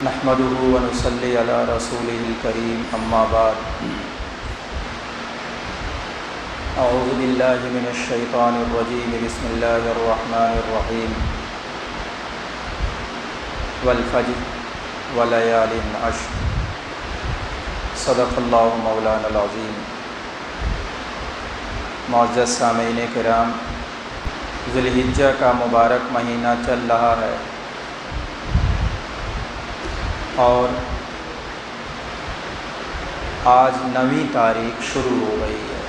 نحمده ونصلي على رسوله الكريم اما بعد اعوذ بالله من الشیطان الرجیم بسم اللہ الرحمن الرحیم والفجر وليال عشر صدق اللہ مولانا العظیم۔ معزز سامعین کرام، ذی الحجہ کا مبارک مہینہ چل رہا ہے اور آج 9ویں تاریخ شروع ہو گئی ہے۔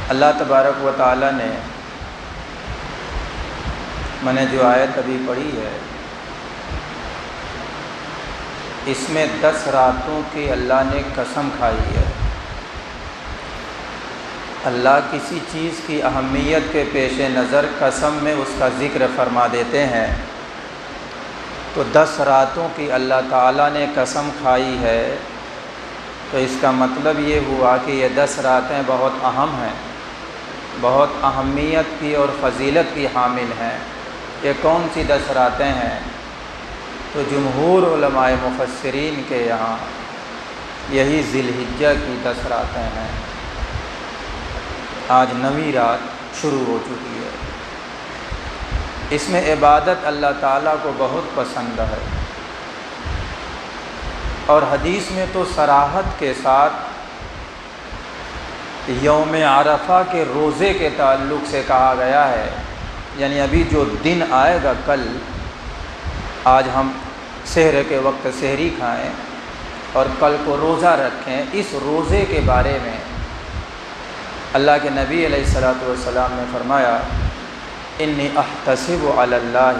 اللہ تبارک و تعالی نے، میں نے جو آیت ابھی پڑھی ہے، اس میں 10 راتوں کی اللہ نے قسم کھائی ہے۔ اللہ کسی چیز کی اہمیت کے پیش نظر قسم میں اس کا ذکر فرما دیتے ہیں، تو 10 راتوں کی اللہ تعالیٰ نے قسم کھائی ہے، تو اس کا مطلب یہ ہوا کہ یہ 10 راتیں بہت اہم ہیں، بہت اہمیت کی اور فضیلت کی حامل ہیں۔ یہ کون سی 10 راتیں ہیں؟ تو جمہور علماء مفسرین کے یہاں یہی ذی الحجہ کی 10 راتیں ہیں۔ آج 9ویں رات شروع ہو چکی ہے۔ اس میں عبادت اللہ تعالیٰ کو بہت پسند ہے، اور حدیث میں تو صراحت کے ساتھ یوم عرفہ کے روزے کے تعلق سے کہا گیا ہے، یعنی ابھی جو دن آئے گا کل، آج ہم سحر کے وقت سحری کھائیں اور کل کو روزہ رکھیں، اس روزے کے بارے میں اللہ کے نبی علیہ الصلوۃ والسلام نے فرمایا، انی احتسب علی اللہ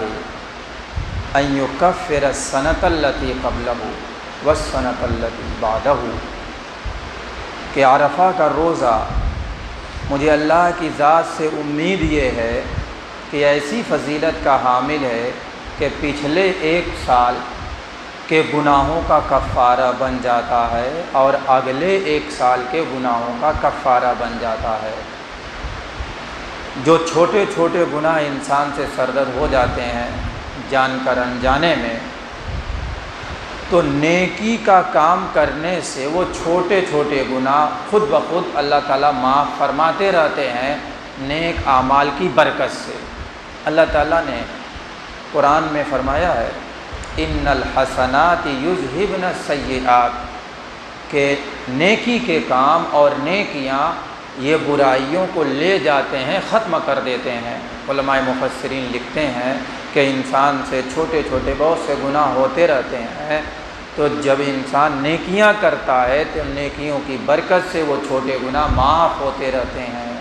ان یکفر السنۃ التی قبلہ والسنۃ التی بعدہ، کہ عرفہ کا روزہ مجھے اللہ کی ذات سے امید یہ ہے کہ ایسی فضیلت کا حامل ہے کہ پچھلے 1 سال کے گناہوں کا کفارہ بن جاتا ہے اور اگلے 1 سال کے گناہوں کا کفارہ بن جاتا ہے۔ جو چھوٹے چھوٹے گناہ انسان سے سرزد ہو جاتے ہیں جان کر انجانے میں، تو نیکی کا کام کرنے سے وہ چھوٹے چھوٹے گناہ خود بخود اللہ تعالیٰ معاف فرماتے رہتے ہیں، نیک اعمال کی برکت سے۔ اللہ تعالیٰ نے قرآن میں فرمایا ہے، ان الحسنات یذہبن السیئات، کہ نیکی کے کام اور نیکیاں یہ برائیوں کو لے جاتے ہیں، ختم کر دیتے ہیں۔ علماء مفسرین لکھتے ہیں کہ انسان سے چھوٹے چھوٹے بہت سے گناہ ہوتے رہتے ہیں، تو جب انسان نیکیاں کرتا ہے تو نیکیوں کی برکت سے وہ چھوٹے گناہ معاف ہوتے رہتے ہیں۔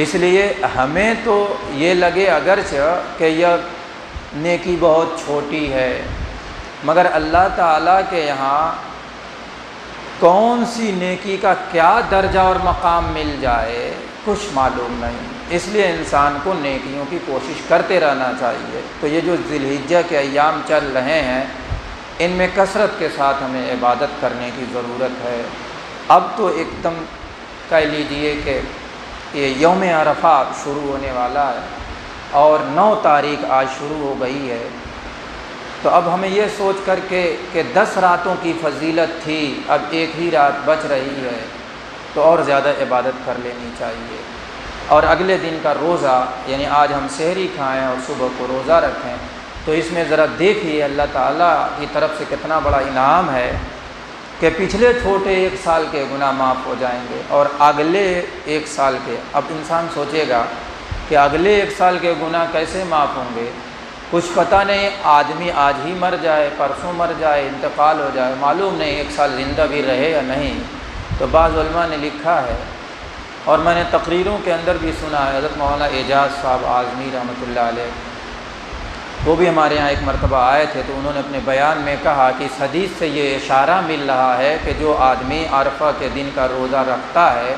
اس لیے ہمیں تو یہ لگے اگرچہ کہ یہ نیکی بہت چھوٹی ہے، مگر اللہ تعالیٰ کے یہاں کون سی نیکی کا کیا درجہ اور مقام مل جائے کچھ معلوم نہیں۔ اس لیے انسان کو نیکیوں کی کوشش کرتے رہنا چاہیے۔ تو یہ جو ذی الحجہ کے ایام چل رہے ہیں، ان میں کثرت کے ساتھ ہمیں عبادت کرنے کی ضرورت ہے۔ اب تو ایک دم کہہ لیجئے کہ یہ یوم عرفہ شروع ہونے والا ہے اور 9 تاریخ آج شروع ہو گئی ہے، تو اب ہمیں یہ سوچ کر کے کہ 10 راتوں کی فضیلت تھی، اب 1 ہی رات بچ رہی ہے، تو اور زیادہ عبادت کر لینی چاہیے۔ اور اگلے دن کا روزہ، یعنی آج ہم سحری کھائیں اور صبح کو روزہ رکھیں، تو اس میں ذرا دیکھیے اللہ تعالیٰ کی طرف سے کتنا بڑا انعام ہے کہ پچھلے چھوٹے 1 سال کے گناہ معاف ہو جائیں گے اور اگلے 1 سال کے۔ اب انسان سوچے گا کہ اگلے 1 سال کے گناہ کیسے معاف ہوں گے؟ کچھ پتہ نہیں، آدمی آج ہی مر جائے، پرسوں مر جائے، انتقال ہو جائے، معلوم نہیں 1 سال زندہ بھی رہے یا نہیں۔ تو بعض علماء نے لکھا ہے، اور میں نے تقریروں کے اندر بھی سنا ہے، حضرت مولانا اعجاز صاحب اعظمی رحمۃ اللہ علیہ، وہ بھی ہمارے یہاں ایک مرتبہ آئے تھے، تو انہوں نے اپنے بیان میں کہا کہ اس حدیث سے یہ اشارہ مل رہا ہے کہ جو آدمی عرفہ کے دن کا روزہ رکھتا ہے،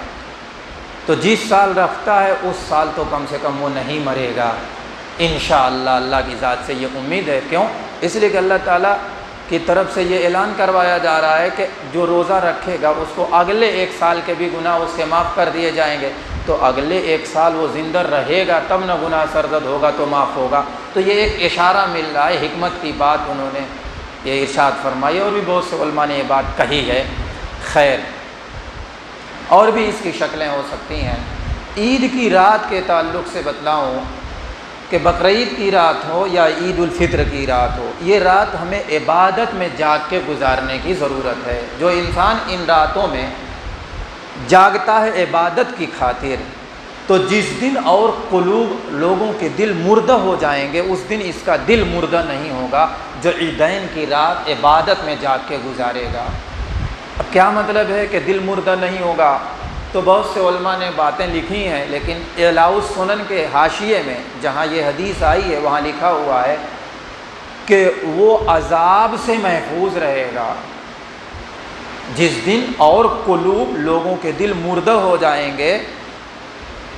تو جس سال رکھتا ہے اس سال تو کم سے کم وہ نہیں مرے گا انشاءاللہ۔ اللہ کی ذات سے یہ امید ہے۔ کیوں؟ اس لیے کہ اللہ تعالیٰ کی طرف سے یہ اعلان کروایا جا رہا ہے کہ جو روزہ رکھے گا اس کو اگلے 1 سال کے بھی گناہ اس کے معاف کر دیے جائیں گے۔ تو اگلے 1 سال وہ زندہ رہے گا تب نہ گناہ سرزد ہوگا تو معاف ہوگا۔ تو یہ ایک اشارہ مل رہا ہے، حکمت کی بات انہوں نے یہ ارشاد فرمائی، اور بھی بہت سے علماء نے یہ بات کہی ہے۔ خیر، اور بھی اس کی شکلیں ہو سکتی ہیں۔ عید کی رات کے تعلق سے بتلاؤں کہ بقرعید کی رات ہو یا عید الفطر کی رات ہو، یہ رات ہمیں عبادت میں جاگ کے گزارنے کی ضرورت ہے۔ جو انسان ان راتوں میں جاگتا ہے عبادت کی خاطر، تو جس دن اور قلوب لوگوں کے دل مردہ ہو جائیں گے، اس دن اس کا دل مردہ نہیں ہوگا جو عیدین کی رات عبادت میں جاگ کے گزارے گا۔ اب کیا مطلب ہے کہ دل مردہ نہیں ہوگا؟ تو بہت سے علماء نے باتیں لکھی ہیں، لیکن اعلاء السنن کے حاشیے میں جہاں یہ حدیث آئی ہے وہاں لکھا ہوا ہے کہ وہ عذاب سے محفوظ رہے گا جس دن اور قلوب لوگوں کے دل مردہ ہو جائیں گے۔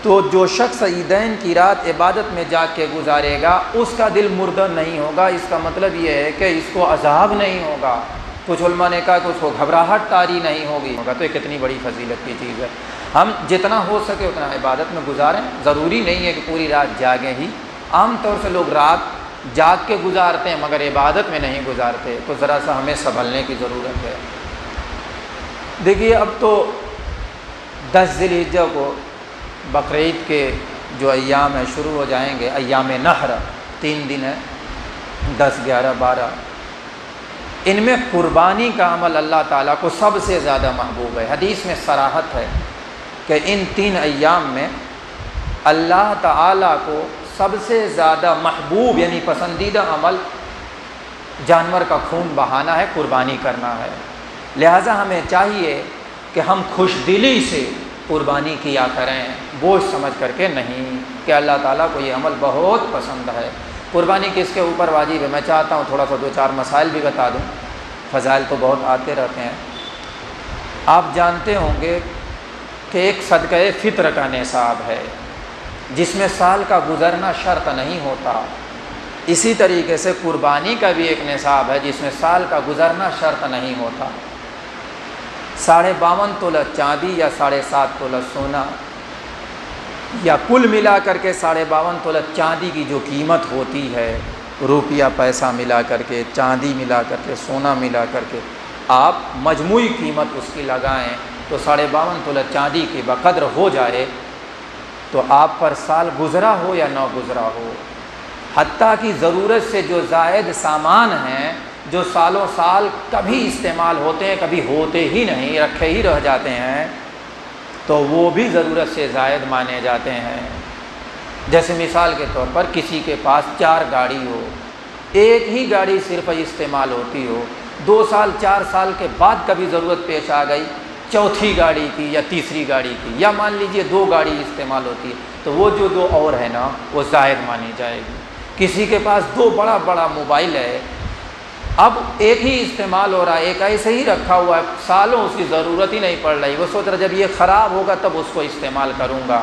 تو جو شخص عیدین کی رات عبادت میں جا کے گزارے گا اس کا دل مردہ نہیں ہوگا۔ اس کا مطلب یہ ہے کہ اس کو عذاب نہیں ہوگا۔ کچھ علماء نے کہا کہ اس کو گھبراہٹ طاری نہیں ہوگی۔ تو یہ کتنی بڑی فضیلت کی چیز ہے۔ ہم جتنا ہو سکے اتنا عبادت میں گزاریں، ضروری نہیں ہے کہ پوری رات جاگیں ہی۔ عام طور سے لوگ رات جاگ کے گزارتے ہیں مگر عبادت میں نہیں گزارتے، تو ذرا سا ہمیں سنبھلنے کی ضرورت ہے۔ دیکھیے، اب تو 10 ذی الحجہ کو بقرعید کے جو ایام ہیں شروع ہو جائیں گے۔ ایام نحر 3 دن ہے، 10، 11، 12۔ ان میں قربانی کا عمل اللہ تعالیٰ کو سب سے زیادہ محبوب ہے۔ حدیث میں صراحت ہے کہ ان 3 ایام میں اللہ تعالیٰ کو سب سے زیادہ محبوب یعنی پسندیدہ عمل جانور کا خون بہانا ہے، قربانی کرنا ہے۔ لہٰذا ہمیں چاہیے کہ ہم خوش دلی سے قربانی کیا کریں، بوجھ سمجھ کر کے نہیں، کہ اللہ تعالیٰ کو یہ عمل بہت پسند ہے۔ قربانی کس کے اوپر واجب ہے؟ میں چاہتا ہوں تھوڑا سا 2-4 مسائل بھی بتا دوں، فضائل تو بہت آتے رہتے ہیں۔ آپ جانتے ہوں گے کہ ایک صدقہ فطر کا نصاب ہے جس میں سال کا گزرنا شرط نہیں ہوتا۔ اسی طریقے سے قربانی کا بھی ایک نصاب ہے جس میں سال کا گزرنا شرط نہیں ہوتا۔ 52.5 تولہ چاندی یا 7.5 تولہ سونا، یا کل ملا کر کے 52.5 تولہ چاندی کی جو قیمت ہوتی ہے، روپیہ پیسہ ملا کر کے، چاندی ملا کر کے، سونا ملا کر کے، آپ مجموعی قیمت اس کی لگائیں تو 52.5 تولہ چاندی کی بقدر ہو جائے تو آپ پر سال گزرا ہو یا نہ گزرا ہو، حتیٰ کہ ضرورت سے جو زائد سامان ہیں جو سالوں سال کبھی استعمال ہوتے ہیں کبھی ہوتے ہی نہیں، رکھے ہی رہ جاتے ہیں، تو وہ بھی ضرورت سے زائد مانے جاتے ہیں۔ جیسے مثال کے طور پر کسی کے پاس 4 گاڑی ہو، ایک ہی گاڑی صرف استعمال ہوتی ہو، 2 سال 4 سال کے بعد کبھی ضرورت پیش آ گئی چوتھی گاڑی کی یا تیسری گاڑی کی، یا مان لیجئے 2 گاڑی استعمال ہوتی ہے، تو وہ جو 2 اور ہے نا وہ زائد مانی جائے گی۔ کسی کے پاس 2 بڑا موبائل ہے، اب ایک ہی استعمال ہو رہا ہے، ایک ایسے ہی رکھا ہوا ہے، سالوں اس کی ضرورت ہی نہیں پڑ رہی، وہ سوچ رہا جب یہ خراب ہوگا تب اس کو استعمال کروں گا،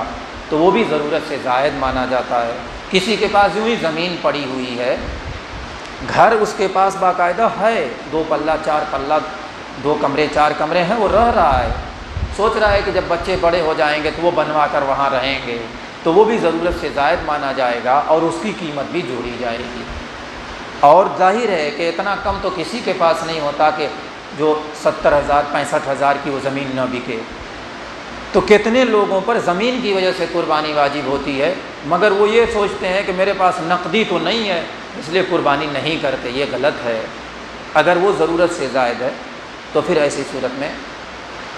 تو وہ بھی ضرورت سے زائد مانا جاتا ہے۔ کسی کے پاس یوں ہی زمین پڑی ہوئی ہے، گھر اس کے پاس باقاعدہ ہے، 2 پلہ 4 پلہ، 2 کمرے 4 کمرے ہیں، وہ رہ رہا ہے، سوچ رہا ہے کہ جب بچے بڑے ہو جائیں گے تو وہ بنوا کر وہاں رہیں گے، تو وہ بھی ضرورت سے زائد مانا جائے گا اور اس کی قیمت بھی جوڑی جائے گی۔ اور ظاہر ہے کہ اتنا کم تو کسی کے پاس نہیں ہوتا کہ جو 70,000 65,000 کی وہ زمین نہ بکے، تو کتنے لوگوں پر زمین کی وجہ سے قربانی واجب ہوتی ہے، مگر وہ یہ سوچتے ہیں کہ میرے پاس نقدی تو نہیں ہے اس لیے قربانی نہیں کرتے۔ یہ غلط ہے۔ اگر وہ ضرورت سے زائد ہے تو پھر ایسی صورت میں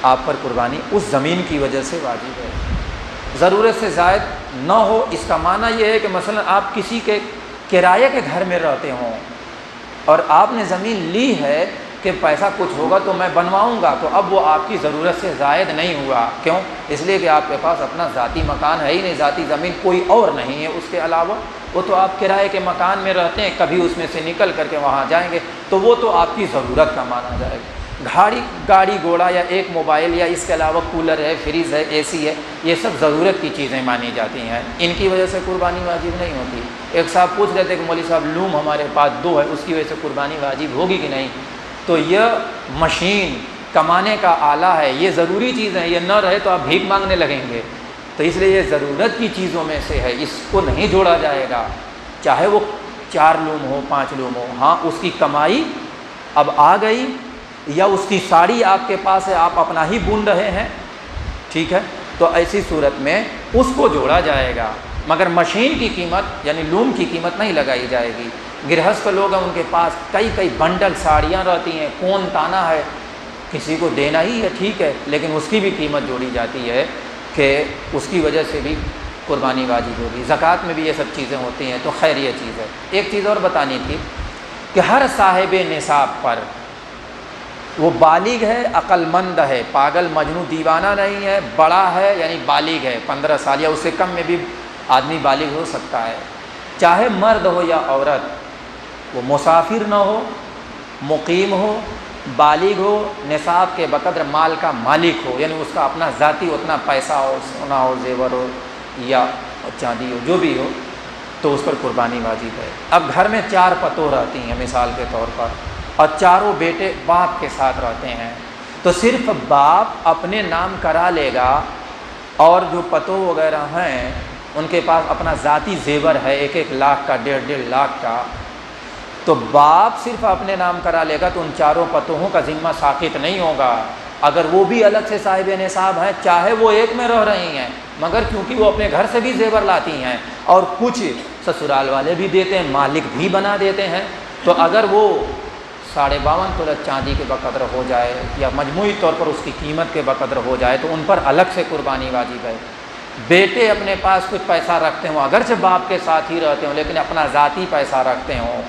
آپ پر قربانی اس زمین کی وجہ سے واجب ہے۔ ضرورت سے زائد نہ ہو، اس کا معنی یہ ہے کہ مثلا آپ کسی کے کرائے کے گھر میں رہتے ہوں اور آپ نے زمین لی ہے کہ پیسہ کچھ ہوگا تو میں بنواؤں گا، تو اب وہ آپ کی ضرورت سے زائد نہیں ہوا۔ کیوں؟ اس لیے کہ آپ کے پاس اپنا ذاتی مکان ہے ہی نہیں، ذاتی زمین کوئی اور نہیں ہے اس کے علاوہ، وہ تو آپ کرائے کے مکان میں رہتے ہیں، کبھی اس میں سے نکل کر کے وہاں جائیں گے تو وہ تو آپ کی ضرورت کا مانا جائے گا۔ گاڑی گھوڑا یا ایک موبائل یا اس کے علاوہ کولر ہے، فریج ہے، اے سی ہے، یہ سب ضرورت کی چیزیں مانی جاتی ہیں، ان کی وجہ سے قربانی واجب نہیں ہوتی۔ ایک صاحب پوچھ رہے تھے کہ مولوی صاحب لوم ہمارے پاس 2 ہے، اس کی وجہ سے قربانی واجب ہوگی کہ نہیں؟ تو یہ مشین کمانے کا آلہ ہے، یہ ضروری چیز ہے، یہ نہ رہے تو آپ بھیک مانگنے لگیں گے، تو اس لیے یہ ضرورت کی چیزوں میں سے ہے، اس کو نہیں جوڑا جائے گا، چاہے وہ 4 لوم ہو 5 لوم ہو۔ ہاں اس کی کمائی اب آ گئی، یا اس کی ساڑی آپ کے پاس ہے، آپ اپنا ہی بن رہے ہیں، ٹھیک ہے، تو ایسی صورت میں اس کو جوڑا جائے گا، مگر مشین کی قیمت یعنی لوم کی قیمت نہیں لگائی جائے گی۔ گرہستھ لوگ ہیں، ان کے پاس کئی بنڈل ساڑیاں رہتی ہیں، کون تانا ہے، کسی کو دینا ہی ہے، ٹھیک ہے، لیکن اس کی بھی قیمت جوڑی جاتی ہے کہ اس کی وجہ سے بھی قربانی واجب ہوگی۔ زکوٰۃ میں بھی یہ سب چیزیں ہوتی ہیں، تو خیر یہ چیز ہے۔ ایک چیز اور بتانی تھی کہ ہر صاحب نصاب پر، وہ بالغ ہے، عقل مند ہے، پاگل مجنون دیوانہ نہیں ہے، بڑا ہے یعنی بالغ ہے، 15 سال یا اس سے کم میں بھی آدمی بالغ ہو سکتا ہے، چاہے مرد ہو یا عورت، وہ مسافر نہ ہو، مقیم ہو، بالغ ہو، نصاب کے بقدر مال کا مالک ہو، یعنی اس کا اپنا ذاتی اتنا پیسہ ہو، سونا ہو، زیور ہو یا چاندی ہو، جو بھی ہو، تو اس پر قربانی واجب ہے۔ اب گھر میں 4 پتوہ رہتی ہیں مثال کے طور پر، اور چاروں بیٹے باپ کے ساتھ رہتے ہیں، تو صرف باپ اپنے نام کرا لے گا، اور جو پتوہ وغیرہ ہیں ان کے پاس اپنا ذاتی زیور ہے 1-1 لاکھ کا، 1.5 لاکھ کا، تو باپ صرف اپنے نام کرا لے گا، تو ان چاروں پتوہوں کا ذمہ ساقط نہیں ہوگا۔ اگر وہ بھی الگ سے صاحب نصاب ہیں، چاہے وہ ایک میں رہ رہی ہیں، مگر کیونکہ وہ اپنے گھر سے بھی زیور لاتی ہیں، اور کچھ سسرال والے بھی دیتے ہیں، مالک بھی بنا دیتے ہیں، تو اگر وہ 52.5 تولہ چاندی کے بقدر ہو جائے، یا مجموعی طور پر اس کی قیمت کے بقدر ہو جائے، تو ان پر الگ سے قربانی واجب ہے۔ بیٹے اپنے پاس کچھ پیسہ رکھتے ہوں، اگرچہ باپ کے ساتھ ہی رہتے ہوں، لیکن اپنا ذاتی پیسہ رکھتے ہوں،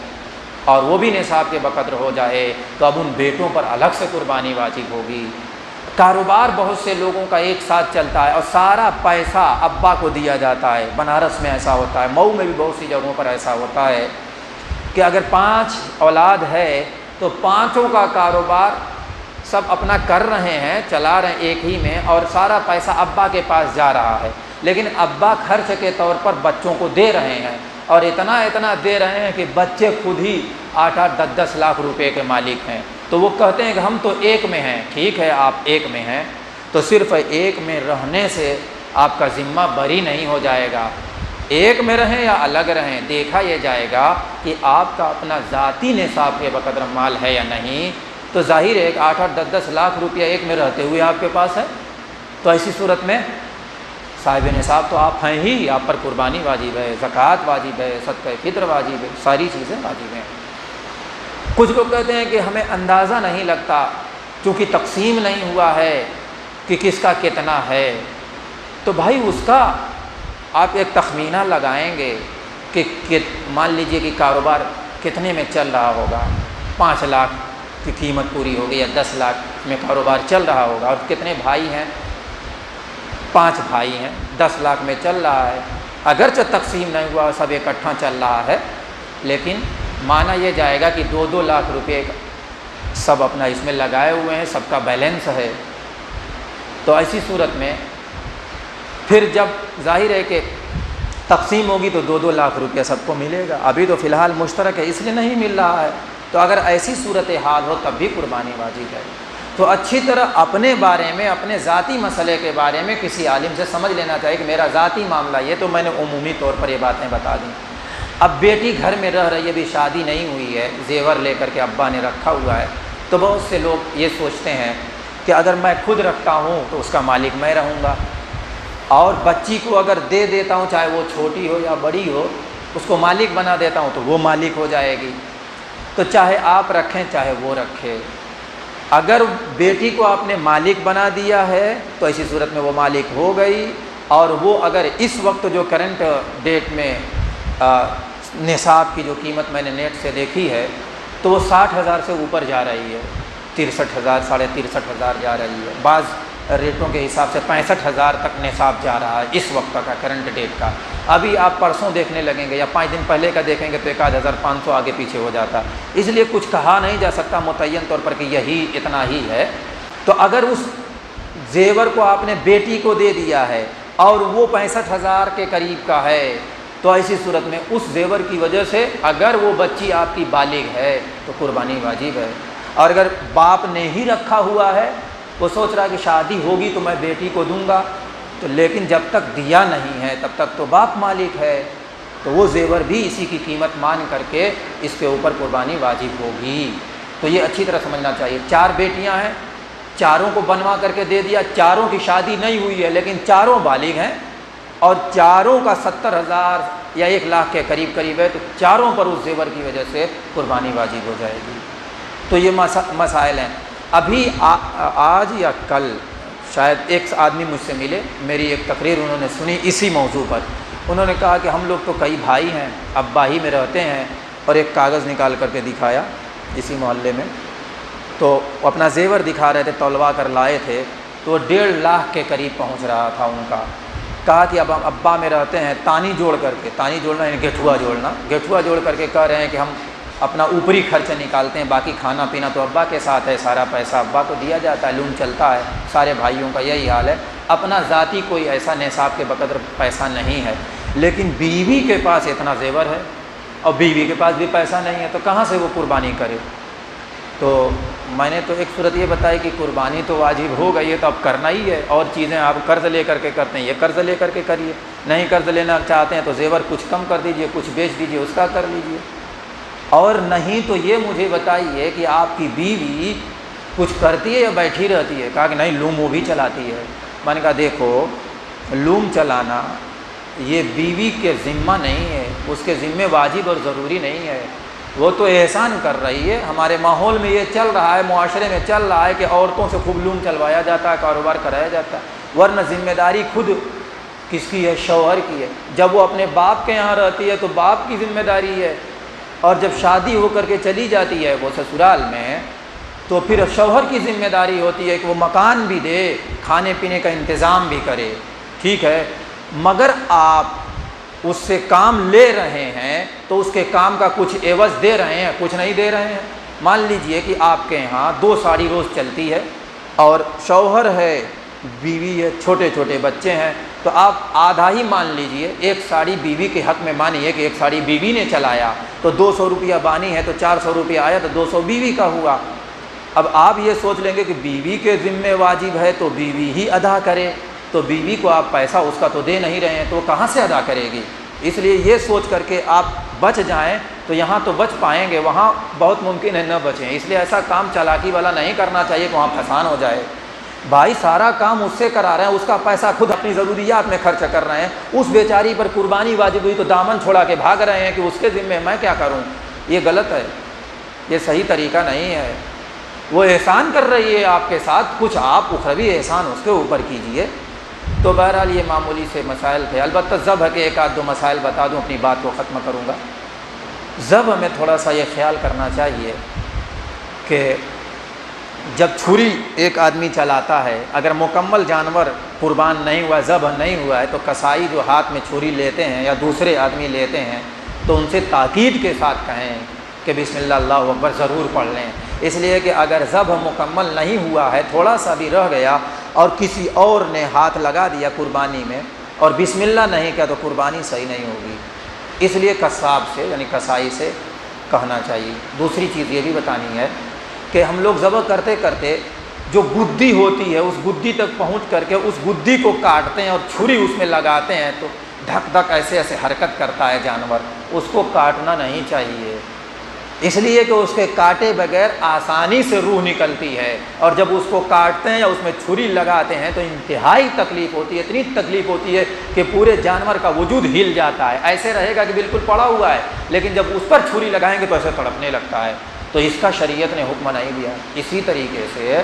اور وہ بھی نصاب کے بقدر ہو جائے، تو اب ان بیٹوں پر الگ سے قربانی واجب ہوگی۔ کاروبار بہت سے لوگوں کا ایک ساتھ چلتا ہے، اور سارا پیسہ ابا کو دیا جاتا ہے، بنارس میں ایسا ہوتا ہے، مئو میں بھی بہت سی جگہوں پر ایسا ہوتا ہے کہ اگر 5 اولاد ہے تو 5 کا کاروبار سب اپنا کر رہے ہیں، چلا رہے ہیں ایک ہی میں، اور سارا پیسہ ابا کے پاس جا رہا ہے، لیکن ابا خرچ کے طور پر بچوں کو دے رہے ہیں، اور اتنا دے رہے ہیں کہ بچے خود ہی 8-8 10-10 لاکھ روپے کے مالک ہیں، تو وہ کہتے ہیں کہ ہم تو ایک میں ہیں۔ ٹھیک ہے، آپ ایک میں ہیں، تو صرف ایک میں رہنے سے آپ کا ذمہ بری نہیں ہو جائے گا۔ ایک میں رہیں یا الگ رہیں، دیکھا یہ جائے گا کہ آپ کا اپنا ذاتی نصاب کے بقدر مال ہے یا نہیں، تو ظاہر ہے کہ 8-8 10-10 لاکھ روپیہ ایک میں رہتے ہوئے آپ کے پاس ہے، تو ایسی صورت میں صاحب نصاب تو آپ ہیں ہی، آپ پر قربانی واجب ہے، زکوٰۃ واجب ہے، صدقہ فطر واجب ہے، ساری چیزیں واجب ہیں۔ کچھ لوگ کہتے ہیں کہ ہمیں اندازہ نہیں لگتا، چونکہ تقسیم نہیں ہوا ہے کہ کس کا کتنا ہے، تو بھائی اس کا آپ ایک تخمینہ لگائیں گے کہ مان لیجئے کہ کاروبار کتنے میں چل رہا ہوگا، 5 لاکھ کی قیمت پوری ہوگی، یا 10 لاکھ میں کاروبار چل رہا ہوگا، اور کتنے بھائی ہیں، 5 بھائی ہیں، 10 لاکھ میں چل رہا ہے، اگرچہ تقسیم نہیں ہوا، سب اکٹھا چل رہا ہے، لیکن مانا یہ جائے گا کہ 2-2 لاکھ روپے سب اپنا اس میں لگائے ہوئے ہیں، سب کا بیلنس ہے، تو ایسی صورت میں پھر جب ظاہر ہے کہ تقسیم ہوگی تو 2-2 لاکھ روپیہ سب کو ملے گا۔ ابھی تو فی الحال مشترک ہے، اس لیے نہیں مل رہا ہے، تو اگر ایسی صورتحال ہو تب بھی قربانی واجب ہے۔ تو اچھی طرح اپنے بارے میں، اپنے ذاتی مسئلے کے بارے میں کسی عالم سے سمجھ لینا چاہیے کہ میرا ذاتی معاملہ یہ، تو میں نے عمومی طور پر یہ باتیں بتا دیں۔ اب بیٹی گھر میں رہ رہی ہے، ابھی شادی نہیں ہوئی ہے، زیور لے کر کے ابا نے رکھا ہوا ہے، تو بہت سے لوگ یہ سوچتے ہیں کہ اگر میں خود رکھتا ہوں تو اس کا مالک میں رہوں گا، اور بچی کو اگر دے دیتا ہوں، چاہے وہ چھوٹی ہو یا بڑی ہو، اس کو مالک بنا دیتا ہوں تو وہ مالک ہو جائے گی، تو چاہے آپ رکھیں چاہے وہ رکھے۔ اگر بیٹی کو آپ نے مالک بنا دیا ہے تو ایسی صورت میں وہ مالک ہو گئی، اور وہ اگر اس وقت جو کرنٹ ڈیٹ میں نصاب کی جو قیمت میں نے نیٹ سے دیکھی ہے تو وہ 60,000 سے اوپر جا رہی ہے، 63,000 63,500 جا رہی ہے، بعض ریٹوں کے حساب سے 65,000 تک نصاب جا رہا ہے اس وقت کا کرنٹ ڈیٹ کا۔ ابھی آپ پرسوں دیکھنے لگیں گے یا 5 دن پہلے کا دیکھیں گے تو 1,500 آگے پیچھے ہو جاتا، اس لیے کچھ کہا نہیں جا سکتا متعین طور پر کہ یہی اتنا ہی ہے۔ تو اگر اس زیور کو آپ نے بیٹی کو دے دیا ہے اور وہ 65,000 کے قریب کا ہے، تو ایسی صورت میں اس زیور کی وجہ سے اگر وہ بچی آپ کی بالغ ہے تو قربانی واجب ہے۔ اور اگر باپ نے ہی رکھا ہوا ہے، وہ سوچ رہا ہے کہ شادی ہوگی تو میں بیٹی کو دوں گا، تو لیکن جب تک دیا نہیں ہے تب تک تو باپ مالک ہے، تو وہ زیور بھی اسی کی قیمت مان کر کے اس کے اوپر قربانی واجب ہوگی۔ تو یہ اچھی طرح سمجھنا چاہیے۔ 4 بیٹیاں ہیں، چاروں کو بنوا کر کے دے دیا، چاروں کی شادی نہیں ہوئی ہے لیکن چاروں بالغ ہیں اور چاروں کا 70,000 یا 1,00,000 کے قریب ہے، تو چاروں پر اس زیور کی وجہ سے قربانی واجب ہو جائے گی۔ تو یہ مسائل ہیں۔ ابھی آج یا کل شاید ایک آدمی مجھ سے ملے، میری ایک تقریر انہوں نے سنی اسی موضوع پر۔ انہوں نے کہا کہ ہم لوگ تو کئی بھائی ہیں، ابا ہی میں رہتے ہیں، اور ایک کاغذ نکال کر کے دکھایا اسی محلے میں، تو اپنا زیور دکھا رہے تھے، تولوا کر لائے تھے، تو 1.5 لاکھ کے قریب پہنچ رہا تھا ان کا۔ کہا کہ اب ہم ابا میں رہتے ہیں، تانی جوڑ کر کے، تانی جوڑنا یعنی گٹھوا جوڑ کر کے کہہ رہے ہیں کہ ہم اپنا اوپری خرچہ نکالتے ہیں، باقی کھانا پینا تو ابا کے ساتھ ہے، سارا پیسہ ابا کو دیا جاتا ہے، لون چلتا ہے۔ سارے بھائیوں کا یہی حال ہے، اپنا ذاتی کوئی ایسا نصاب کے بقدر پیسہ نہیں ہے، لیکن بیوی کے پاس اتنا زیور ہے اور بیوی کے پاس بھی پیسہ نہیں ہے، تو کہاں سے وہ قربانی کرے؟ تو میں نے تو ایک صورت یہ بتائی کہ قربانی تو واجب ہو گئی ہے تو اب کرنا ہی ہے، اور چیزیں آپ قرض لے کر کے کرتے ہیں، یہ قرض لے کر کے کریے، نہیں قرض لینا چاہتے ہیں تو زیور کچھ کم کر دیجئے، کچھ بیچ دیجئے، اس کا کر لیجئے، اور نہیں تو یہ مجھے بتائیے کہ آپ کی بیوی کچھ کرتی ہے یا بیٹھی رہتی ہے؟ کہا کہ نہیں لوم وہ بھی چلاتی ہے۔ میں نے کہا دیکھو، لوم چلانا یہ بیوی کے ذمہ نہیں ہے، اس کے ذمہ واجب اور ضروری نہیں ہے، وہ تو احسان کر رہی ہے۔ ہمارے ماحول میں یہ چل رہا ہے، معاشرے میں چل رہا ہے کہ عورتوں سے خوب لوم چلوایا جاتا ہے، کاروبار کرایا جاتا ہے، ورنہ ذمہ داری خود کس کی ہے؟ شوہر کی ہے۔ جب وہ اپنے باپ کے یہاں رہتی ہے تو باپ کی ذمہ داری ہے، اور جب شادی ہو کر کے چلی جاتی ہے وہ سسرال میں، تو پھر شوہر کی ذمہ داری ہوتی ہے کہ وہ مکان بھی دے، کھانے پینے کا انتظام بھی کرے، ٹھیک ہے، مگر آپ اس سے کام لے رہے ہیں تو اس کے کام کا کچھ عوض دے رہے ہیں، کچھ نہیں دے رہے ہیں۔ مان لیجئے کہ آپ کے یہاں 2 ساڑی روز چلتی ہے اور شوہر ہے، بیوی ہے، چھوٹے چھوٹے بچے ہیں، تو آپ آدھا ہی مان لیجئے، 1 ساڑی بیوی کے حق میں مانیے کہ 1 ساڑی بیوی نے چلایا، تو 200 روپیہ بانی ہے تو 400 روپیہ آیا تو 200 بیوی کا ہوا۔ اب آپ یہ سوچ لیں گے کہ بیوی کے ذمہ واجب ہے تو بیوی ہی ادا کرے، تو بیوی کو آپ پیسہ اس کا تو دے نہیں رہے ہیں، تو وہ کہاں سے ادا کرے گی؟ اس لیے یہ سوچ کر کے آپ بچ جائیں تو یہاں تو بچ پائیں گے، وہاں بہت ممکن ہے نہ بچیں۔ اس لیے ایسا کام چالاکی والا نہیں کرنا چاہیے کہ وہاں پھسان ہو جائے۔ بھائی سارا کام اس سے کرا رہے ہیں، اس کا پیسہ خود اپنی ضروریات میں خرچ کر رہے ہیں، اس بیچاری پر قربانی واجب ہوئی تو دامن چھوڑا کے بھاگ رہے ہیں کہ اس کے ذمہ میں کیا کروں؟ یہ غلط ہے، یہ صحیح طریقہ نہیں ہے۔ وہ احسان کر رہی ہے آپ کے ساتھ، کچھ آپ اخروی احسان اس کے اوپر کیجئے۔ تو بہرحال یہ معمولی سے مسائل تھے، البتہ ذبح کے 1-2 مسائل بتا دوں، اپنی بات کو ختم کروں گا۔ ذبح میں تھوڑا سا یہ خیال کرنا چاہیے کہ جب چھری ایک آدمی چلاتا ہے، اگر مکمل جانور قربان نہیں ہوا، ذبح نہیں ہوا ہے، تو کسائی جو ہاتھ میں چھری لیتے ہیں یا دوسرے آدمی لیتے ہیں تو ان سے تاکید کے ساتھ کہیں کہ بسم اللہ اللہ اکبر ضرور پڑھ لیں، اس لیے کہ اگر ذبح مکمل نہیں ہوا ہے، تھوڑا سا بھی رہ گیا اور کسی اور نے ہاتھ لگا دیا قربانی میں اور بسم اللہ نہیں کیا تو قربانی صحیح نہیں ہوگی۔ اس لیے قصاب سے یعنی کسائی سے کہنا چاہیے۔ دوسری چیز یہ بھی بتانی ہے کہ ہم لوگ ذبح کرتے کرتے جو گدی ہوتی ہے اس گدی تک پہنچ کر کے اس گدی کو کاٹتے ہیں اور چھری اس میں لگاتے ہیں تو دھک دھک ایسے ایسے حرکت کرتا ہے جانور، اس کو کاٹنا نہیں چاہیے، اس لیے کہ اس کے کاٹے بغیر آسانی سے روح نکلتی ہے، اور جب اس کو کاٹتے ہیں یا اس میں چھری لگاتے ہیں تو انتہائی تکلیف ہوتی ہے، اتنی تکلیف ہوتی ہے کہ پورے جانور کا وجود ہل جاتا ہے، ایسے رہے گا کہ بالکل پڑا ہوا ہے، لیکن جب اس پر چھری لگائیں گے تو ایسے تڑپنے لگتا ہے، تو اس کا شریعت نے حکم نہیں دیا۔ اسی طریقے سے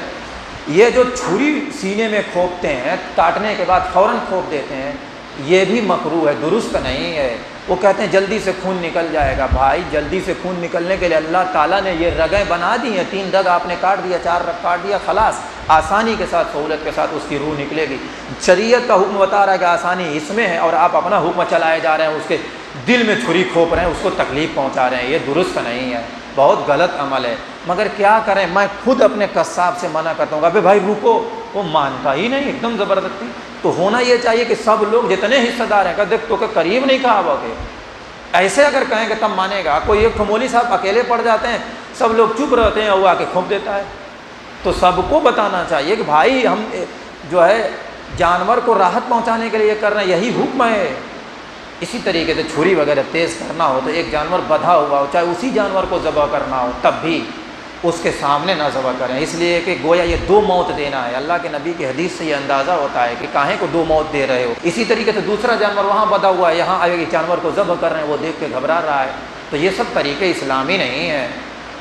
یہ جو چھری سینے میں کھوپتے ہیں، کاٹنے کے بعد فوراً کھوپ دیتے ہیں، یہ بھی مکروہ ہے، درست نہیں ہے۔ وہ کہتے ہیں جلدی سے خون نکل جائے گا، بھائی جلدی سے خون نکلنے کے لیے اللہ تعالیٰ نے یہ رگیں بنا دی ہیں، 3 رگ آپ نے کاٹ دیا، 4 رگ کاٹ دیا، خلاص آسانی کے ساتھ سہولت کے ساتھ اس کی روح نکلے گی۔ شریعت کا حکم بتا رہا ہے کہ آسانی اس میں ہے اور آپ اپنا حکم چلائے جا رہے ہیں، اس کے دل میں چھری کھوپ رہے ہیں، اس کو تکلیف پہنچا رہے ہیں، یہ درست نہیں ہے، بہت غلط عمل ہے۔ مگر کیا کریں، میں خود اپنے قصاب سے منع کرتا ہوں ابے بھائی رکو، وہ مانتا ہی نہیں، ایک دم زبردستی۔ تو ہونا یہ چاہیے کہ سب لوگ جتنے حصہ دار ہیں کہ دیکھ تو کہ قریب نہیں کہا ہوا کہ ایسے اگر کہیں کہ تب مانے گا۔ کوئی ایک مولوی صاحب اکیلے پڑ جاتے ہیں، سب لوگ چپ رہتے ہیں اور وہ آ کے کھونپ دیتا ہے، تو سب کو بتانا چاہیے کہ بھائی ہم جو ہے جانور کو راحت پہنچانے کے لیے کر رہے ہیں، یہی حکم ہے۔ اسی طریقے سے چھری وغیرہ تیز کرنا ہو تو ایک جانور بدھا ہوا ہو، چاہے اسی جانور کو ذبح کرنا ہو، تب بھی اس کے سامنے نہ ذبح کریں، اس لیے کہ گویا یہ دو موت دینا ہے۔ اللہ کے نبی کی حدیث سے یہ اندازہ ہوتا ہے کہ کاہیں کو دو موت دے رہے ہو۔ اسی طریقے سے دوسرا جانور وہاں بدھا ہوا ہے، یہاں ایک جانور کو ذبح کر رہے ہیں، وہ دیکھ کے گھبرا رہا ہے، تو یہ سب طریقے اسلامی نہیں ہیں،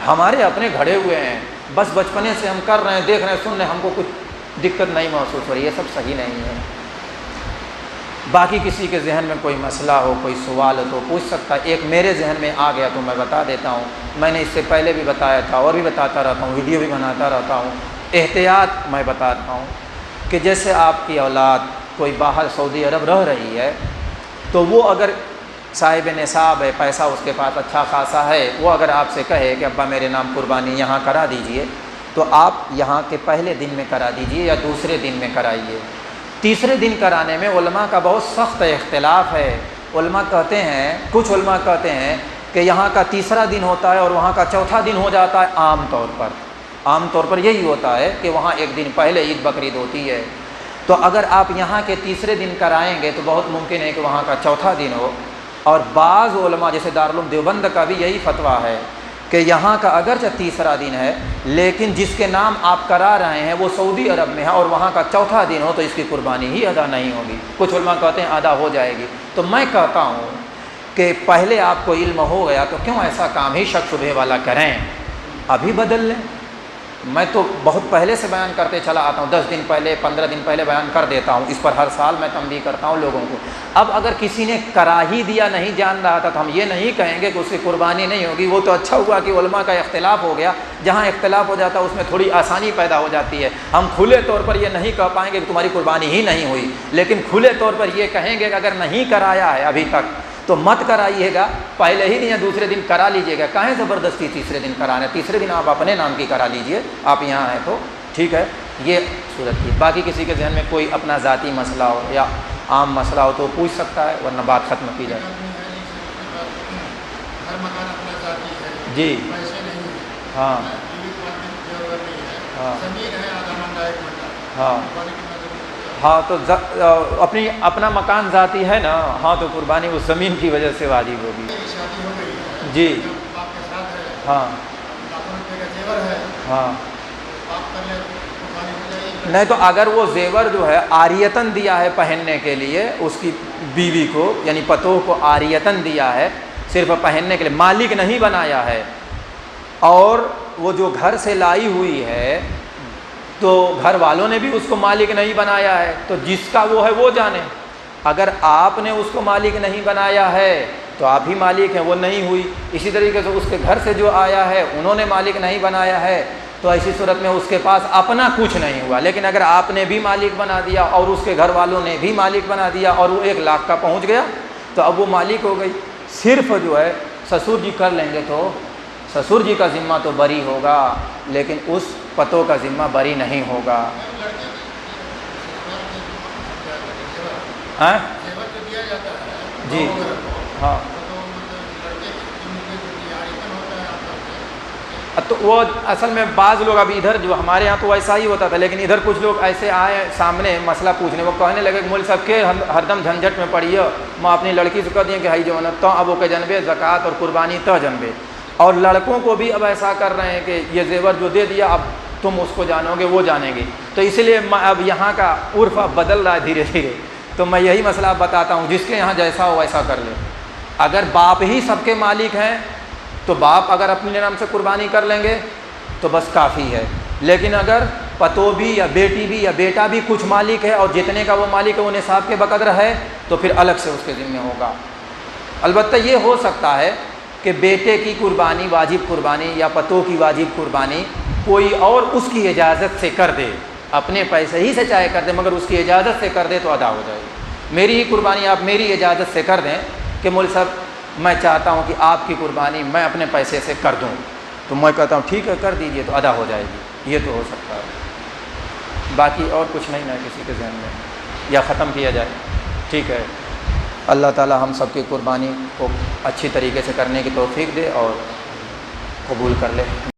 ہمارے اپنے گھڑے ہوئے ہیں، بس بچپنے سے ہم کر رہے ہیں، دیکھ رہے ہیں، سن رہے ہیں، ہم کو کچھ دقت نہیں محسوس ہو رہی ہے، یہ سب صحیح نہیں ہے۔ باقی کسی کے ذہن میں کوئی مسئلہ ہو، کوئی سوال ہو تو پوچھ سکتا ہے۔ ایک میرے ذہن میں آ گیا تو میں بتا دیتا ہوں، میں نے اس سے پہلے بھی بتایا تھا اور بھی بتاتا رہتا ہوں، ویڈیو بھی بناتا رہتا ہوں۔ احتیاط میں بتاتا ہوں کہ جیسے آپ کی اولاد کوئی باہر سعودی عرب رہ رہی ہے، تو وہ اگر صاحب نصاب ہے، پیسہ اس کے پاس اچھا خاصا ہے، وہ اگر آپ سے کہے کہ ابا میرے نام قربانی یہاں کرا دیجئے، تو آپ یہاں کے پہلے دن میں کرا دیجئے یا دوسرے دن میں کرائیے۔ تیسرے دن کرانے میں علماء کا بہت سخت اختلاف ہے۔ علماء کہتے ہیں، کچھ علماء کہتے ہیں کہ یہاں کا تیسرا دن ہوتا ہے اور وہاں کا چوتھا دن ہو جاتا ہے۔ عام طور پر یہی ہوتا ہے کہ وہاں ایک دن پہلے عید بقرعید ہوتی ہے، تو اگر آپ یہاں کے تیسرے دن کرائیں گے تو بہت ممکن ہے کہ وہاں کا چوتھا دن ہو۔ اور بعض علماء جیسے دارالعلوم دیوبند کا بھی یہی فتویٰ ہے کہ یہاں کا اگرچہ تیسرا دن ہے، لیکن جس کے نام آپ کرا رہے ہیں وہ سعودی عرب میں ہے اور وہاں کا چوتھا دن ہو تو اس کی قربانی ہی ادا نہیں ہوگی۔ کچھ علماء کہتے ہیں ادا ہو جائے گی۔ تو میں کہتا ہوں کہ پہلے آپ کو علم ہو گیا تو کیوں ایسا کام ہی شک شبہ والا کریں، ابھی بدل لیں۔ میں تو بہت پہلے سے بیان کرتے چلا آتا ہوں، 10 دن پہلے 15 دن پہلے بیان کر دیتا ہوں، اس پر ہر سال میں تنبیہ کرتا ہوں لوگوں کو۔ اب اگر کسی نے کرا ہی دیا، نہیں جان رہا تھا، تو ہم یہ نہیں کہیں گے کہ اس کی قربانی نہیں ہوگی۔ وہ تو اچھا ہوا کہ علماء کا اختلاف ہو گیا، جہاں اختلاف ہو جاتا ہے اس میں تھوڑی آسانی پیدا ہو جاتی ہے۔ ہم کھلے طور پر یہ نہیں کہہ پائیں گے کہ تمہاری قربانی ہی نہیں ہوئی، لیکن کھلے طور پر یہ کہیں گے کہ اگر نہیں کرایا ہے ابھی تک تو مت کرائیے گا، پہلے ہی دن یا دوسرے دن کرا لیجیے گا۔ کہیں زبردستی تیسرے دن کرانا ہے؟ تیسرے دن آپ اپنے نام کی کرا لیجئے، آپ یہاں ہیں تو ٹھیک ہے۔ یہ صورت کی باقی کسی کے ذہن میں کوئی اپنا ذاتی مسئلہ ہو یا عام مسئلہ ہو تو پوچھ سکتا ہے، ورنہ بات ختم کی جائے۔ جی ہاں ہاں ہاں ہاں، تو اپنا مکان ذاتی ہے نا، ہاں تو قربانی اس زمین کی وجہ سے واجب ہوگی۔ جی ہاں ہاں، نہیں تو اگر وہ زیور جو ہے عاریتاً دیا ہے پہننے کے لیے اس کی بیوی کو، یعنی پتوہ کو عاریتاً دیا ہے صرف پہننے کے لیے، مالک نہیں بنایا ہے، اور وہ جو گھر سے لائی ہوئی ہے تو گھر والوں نے بھی اس کو مالک نہیں بنایا ہے، تو جس کا وہ ہے وہ جانے۔ اگر آپ نے اس کو مالک نہیں بنایا ہے تو آپ ہی مالک ہیں، وہ نہیں ہوئی۔ اسی طریقے سے اس کے گھر سے جو آیا ہے انہوں نے مالک نہیں بنایا ہے، تو ایسی صورت میں اس کے پاس اپنا کچھ نہیں ہوا۔ لیکن اگر آپ نے بھی مالک بنا دیا اور اس کے گھر والوں نے بھی مالک بنا دیا اور وہ 1 لاکھ کا پہنچ گیا تو اب وہ مالک ہو گئی۔ صرف جو ہے سسر جی کر لیں گے تو سسر جی کا ذمہ تو بری ہوگا، لیکن اس پتوں کا ذمہ بری نہیں ہوگا۔ ہاں جی ہاں، تو وہ اصل میں بعض لوگ ابھی ادھر جو ہمارے ہاں تو ایسا ہی ہوتا تھا، لیکن ادھر کچھ لوگ ایسے آئے سامنے مسئلہ پوچھنے، وہ کہنے لگے کہ مول صاحب کے ہر دم جھنجھٹ میں پڑی ہے، میں اپنی لڑکی سے کہہ دیں کہ ہائی جو ہے تو اب وہ کے جنبے زکوٰۃ اور قربانی تو جنبے، اور لڑکوں کو بھی اب ایسا کر رہے ہیں کہ یہ زیور جو دے دیا اب تم اس کو جانو گے وہ جانیں گے، تو اس لیے اب یہاں کا عرف اب بدل رہا ہے دھیرے دھیرے۔ تو میں یہی مسئلہ بتاتا ہوں، جس کے یہاں جیسا ہو ویسا کر لے۔ اگر باپ ہی سب کے مالک ہیں تو باپ اگر اپنے نام سے قربانی کر لیں گے تو بس کافی ہے، لیکن اگر پتو بھی یا بیٹی بھی یا بیٹا بھی کچھ مالک ہے اور جتنے کا وہ مالک ہے وہ نصاب کے بقدر ہے تو پھر الگ سے اس کے ذمہ ہوگا۔ البتہ یہ ہو سکتا ہے کہ بیٹے کی قربانی واجب قربانی یا پتو کی واجب قربانی کوئی اور اس کی اجازت سے کر دے، اپنے پیسے ہی سے چاہے کر دے مگر اس کی اجازت سے کر دے تو ادا ہو جائے گی۔ میری ہی قربانی آپ میری اجازت سے کر دیں کہ مول صاحب میں چاہتا ہوں کہ آپ کی قربانی میں اپنے پیسے سے کر دوں، تو میں کہتا ہوں ٹھیک ہے کر دیجئے تو ادا ہو جائے گی، یہ تو ہو سکتا ہے۔ باقی اور کچھ نہیں ہے کسی کے ذہن میں، یا ختم کیا جائے؟ ٹھیک ہے، اللہ تعالی ہم سب کی قربانی کو اچھی طریقے سے کرنے کی توفیق دے اور قبول کر لے۔